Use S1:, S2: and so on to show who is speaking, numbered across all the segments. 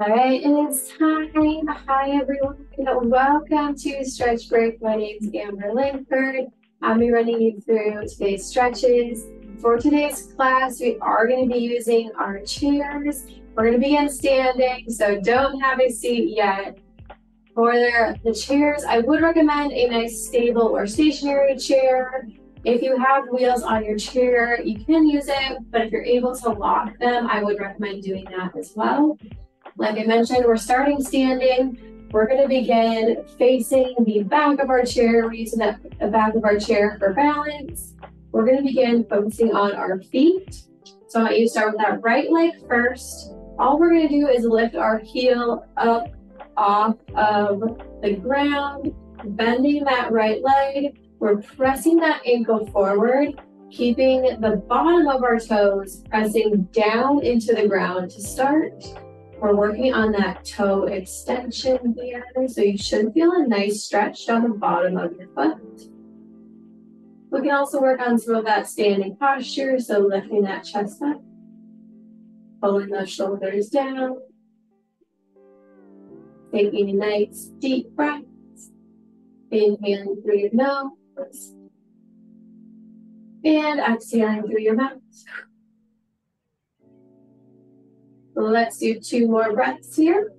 S1: All right, it is time. Hi, everyone. Welcome to Stretch Break. My name is Amber Langford. I'll be running you through today's stretches. For today's class, we are going to be using our chairs. We're going to begin standing, so don't have a seat yet. For the chairs, I would recommend a nice stable or stationary chair. If you have wheels on your chair, you can use it, but if you're able to lock them, I would recommend doing that as well. Like I mentioned, we're starting standing. We're going to begin facing the back of our chair. We're using the back of our chair for balance. We're going to begin focusing on our feet. So I want you to start with that right leg first. All we're going to do is lift our heel up off of the ground, bending that right leg. We're pressing that ankle forward, keeping the bottom of our toes pressing down into the ground to start. We're working on that toe extension here, so you should feel a nice stretch down the bottom of your foot. We can also work on some of that standing posture, so lifting that chest up, pulling those shoulders down, taking a nice deep breath, inhaling through your nose, and exhaling through your mouth. Let's do 2 more breaths here.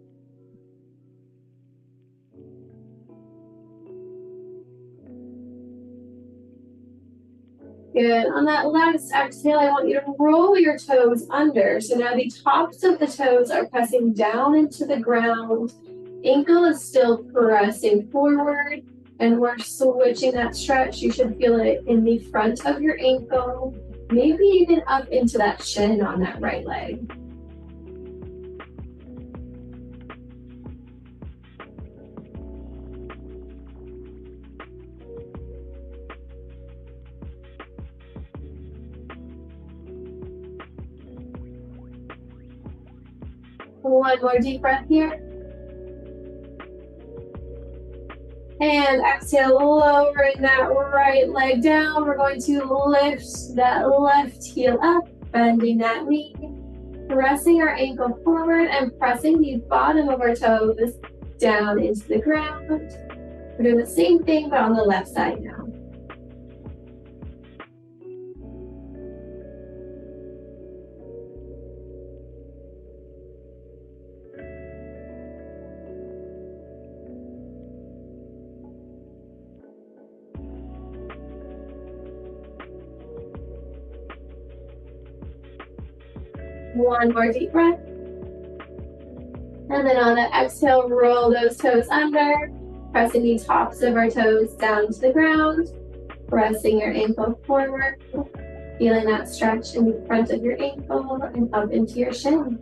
S1: Good. On that last exhale, I want you to roll your toes under. So now the tops of the toes are pressing down into the ground. Ankle is still pressing forward, and we're switching that stretch. You should feel it in the front of your ankle, maybe even up into that shin on that right leg. One more deep breath here. And exhale, lowering that right leg down. We're going to lift that left heel up, bending that knee, pressing our ankle forward and pressing the bottom of our toes down into the ground. We're doing the same thing, but on the left side now. One more deep breath. And then on the exhale, roll those toes under, pressing the tops of our toes down to the ground, pressing your ankle forward, feeling that stretch in the front of your ankle and up into your shin.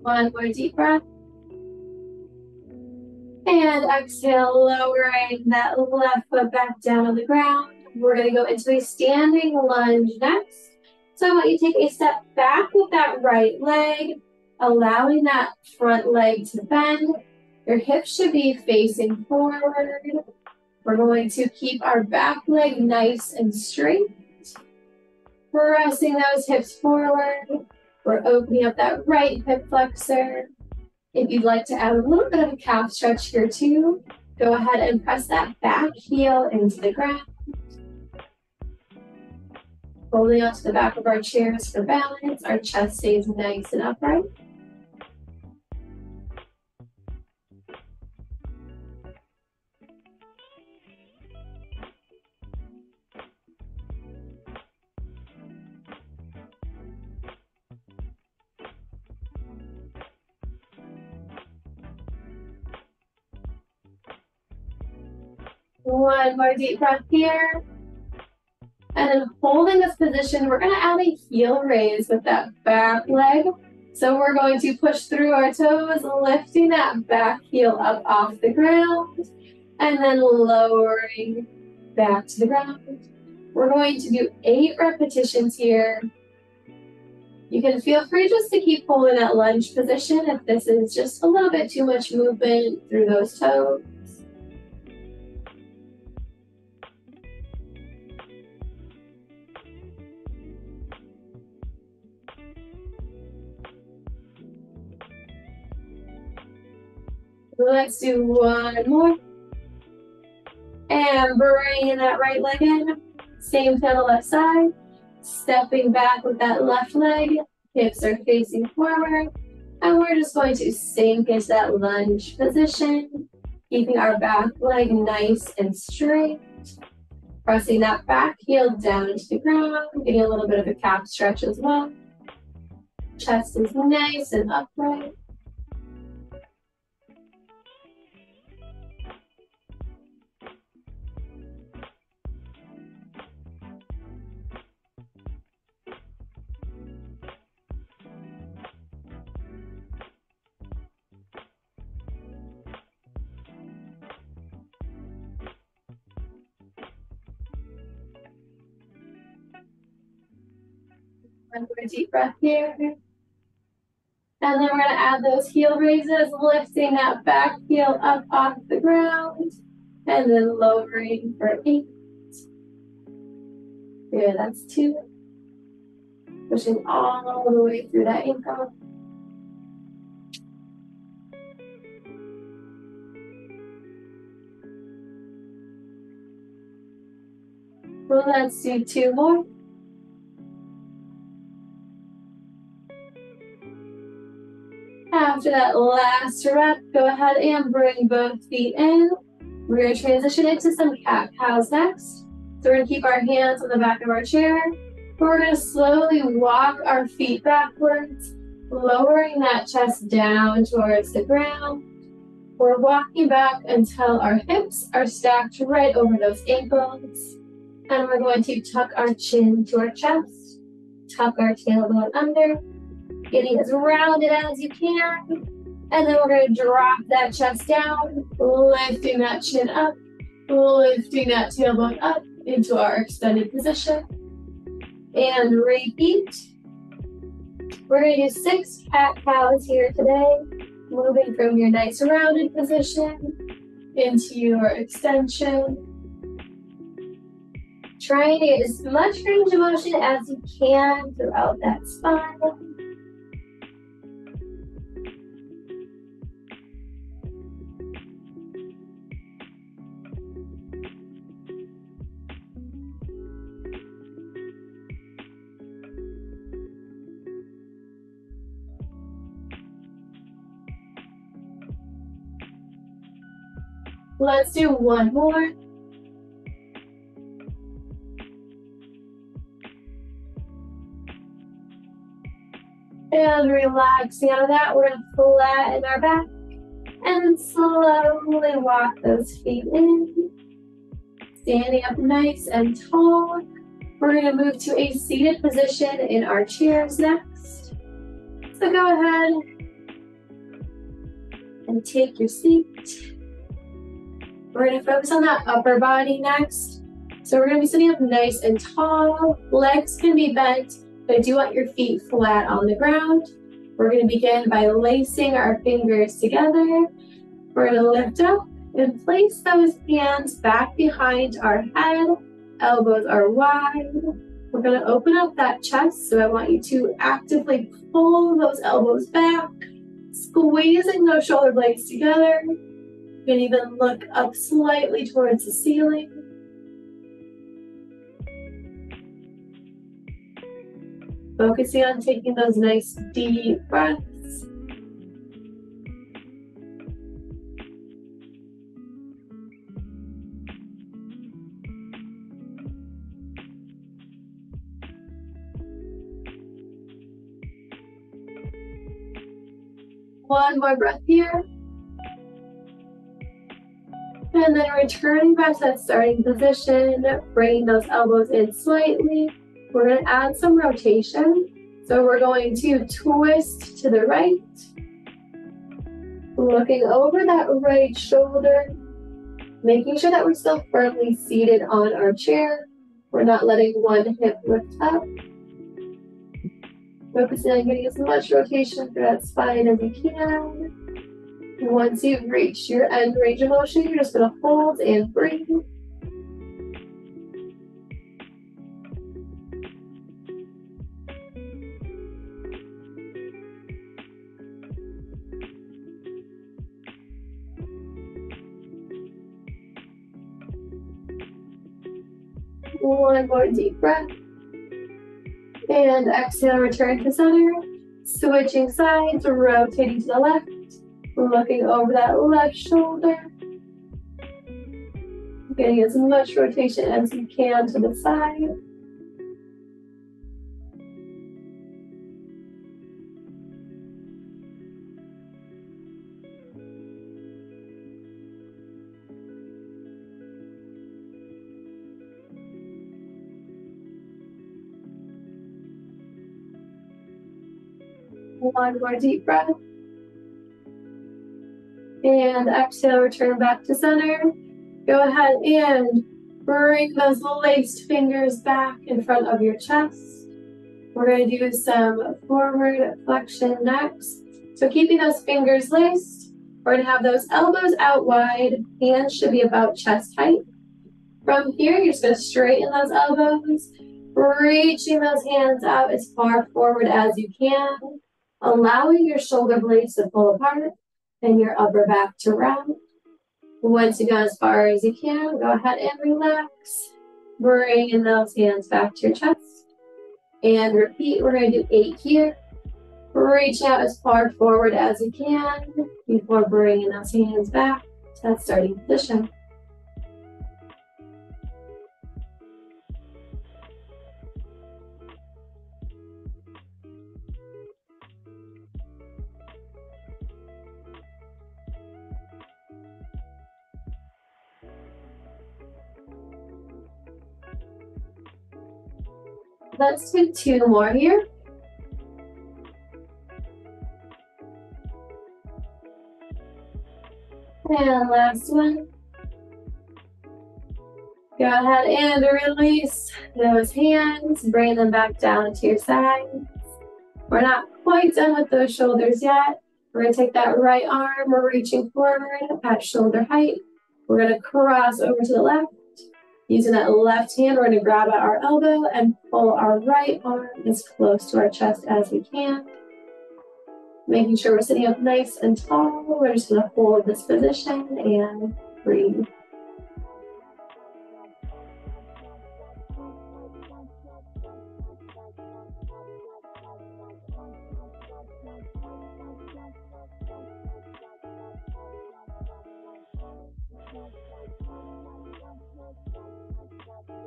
S1: One more deep breath. And exhale, lowering that left foot back down on the ground. We're going to go into a standing lunge next. So I want you to take a step back with that right leg, allowing that front leg to bend. Your hips should be facing forward. We're going to keep our back leg nice and straight. Pressing those hips forward. We're opening up that right hip flexor. If you'd like to add a little bit of a calf stretch here too, go ahead and press that back heel into the ground. Holding onto the back of our chairs for balance, our chest stays nice and upright. One more deep breath here. And then holding this position, we're going to add a heel raise with that back leg. So we're going to push through our toes, lifting that back heel up off the ground, and then lowering back to the ground. We're going to do 8 repetitions here. You can feel free just to keep holding that lunge position if this is just a little bit too much movement through those toes. Let's do one more. And bringing that right leg in. Same to the left side. Stepping back with that left leg. Hips are facing forward. And we're just going to sink into that lunge position. Keeping our back leg nice and straight. Pressing that back heel down into the ground. Getting a little bit of a calf stretch as well. Chest is nice and upright. One more deep breath here. And then we're going to add those heel raises, lifting that back heel up off the ground. And then lowering for 8. Good, that's 2. Pushing all the way through that ankle. Well, let's do 2 more. After that last rep, go ahead and bring both feet in. We're going to transition into some cat-cows next. So we're going to keep our hands on the back of our chair. We're going to slowly walk our feet backwards, lowering that chest down towards the ground. We're walking back until our hips are stacked right over those ankles. And we're going to tuck our chin to our chest, tuck our tailbone under, getting as rounded as you can. And then we're going to drop that chest down, lifting that chin up, lifting that tailbone up into our extended position. And repeat. We're going to do 6 cat-cows here today, moving from your nice rounded position into your extension. Trying to get as much range of motion as you can throughout that spine. Let's do 1 more. And relaxing out of that, we're going to flatten our back and slowly walk those feet in. Standing up nice and tall. We're going to move to a seated position in our chairs next. So go ahead and take your seat. We're going to focus on that upper body next. So we're going to be sitting up nice and tall. Legs can be bent, but I do want your feet flat on the ground. We're going to begin by lacing our fingers together. We're going to lift up and place those hands back behind our head. Elbows are wide. We're going to open up that chest, so I want you to actively pull those elbows back, squeezing those shoulder blades together. You can even look up slightly towards the ceiling. Focusing on taking those nice deep breaths. One more breath here. And then returning back to that starting position, bringing those elbows in slightly. We're going to add some rotation. So we're going to twist to the right. Looking over that right shoulder. Making sure that we're still firmly seated on our chair. We're not letting one hip lift up. Focusing on getting as much rotation through that spine as you can. And once you've reached your end range of motion, you're just going to hold and breathe. One more deep breath. And exhale, return to center. Switching sides, rotating to the left. Looking over that left shoulder. Getting as much rotation as you can to the side. One more deep breath. And exhale, return back to center. Go ahead and bring those laced fingers back in front of your chest. We're going to do some forward flexion next. So keeping those fingers laced, we're going to have those elbows out wide. Hands should be about chest height. From here, you're just going to straighten those elbows, reaching those hands out as far forward as you can, allowing your shoulder blades to pull apart and your upper back to round. Once you go as far as you can, go ahead and relax. Bring those hands back to your chest. And repeat, we're going to do 8 here. Reach out as far forward as you can before bringing those hands back to that starting position. Let's do 2 more here. And last one. Go ahead and release those hands. Bring them back down to your sides. We're not quite done with those shoulders yet. We're going to take that right arm. We're reaching forward at shoulder height. We're going to cross over to the left. Using that left hand, we're going to grab at our elbow and pull our right arm as close to our chest as we can. Making sure we're sitting up nice and tall. We're just going to hold this position and breathe.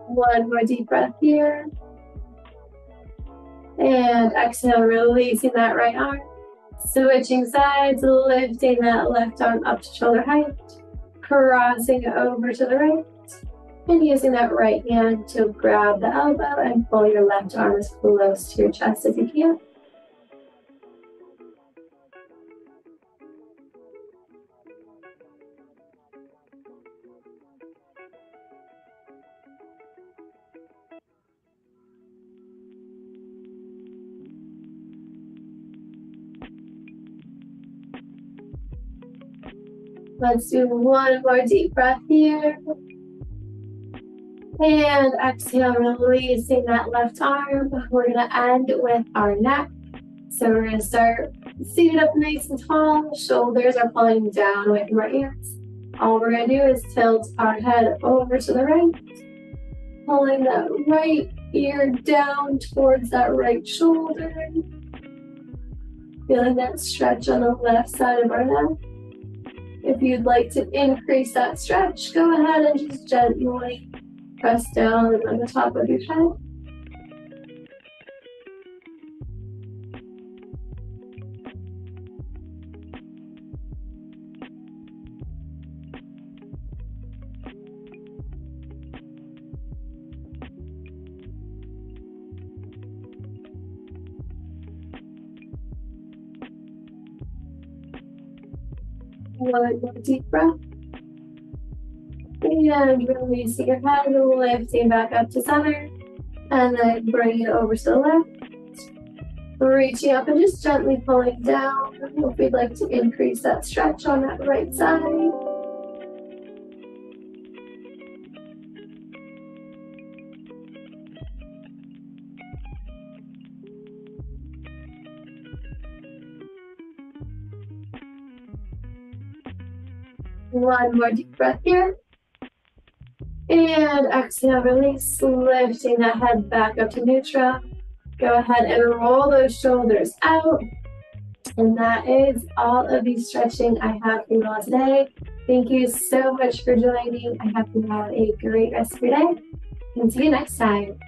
S1: One more deep breath here. And exhale, releasing that right arm. Switching sides, lifting that left arm up to shoulder height. Crossing over to the right. And using that right hand to grab the elbow and pull your left arm as close to your chest as you can. Let's do one more deep breath here. And exhale, releasing that left arm. We're going to end with our neck. So we're going to start seated up nice and tall. Shoulders are pulling down away from our ears. All we're going to do is tilt our head over to the right. Pulling that right ear down towards that right shoulder. Feeling that stretch on the left side of our neck. If you'd like to increase that stretch, go ahead and just gently press down on the top of your head. One more deep breath. And releasing your head, lifting back up to center. And then bring it over to the left. Reaching up and just gently pulling down if we'd like to increase that stretch on that right side. One more deep breath here. And exhale, release, lifting that head back up to neutral. Go ahead and roll those shoulders out. And that is all of the stretching I have for you all today. Thank you so much for joining. I hope you have a great rest of your day. And see you next time.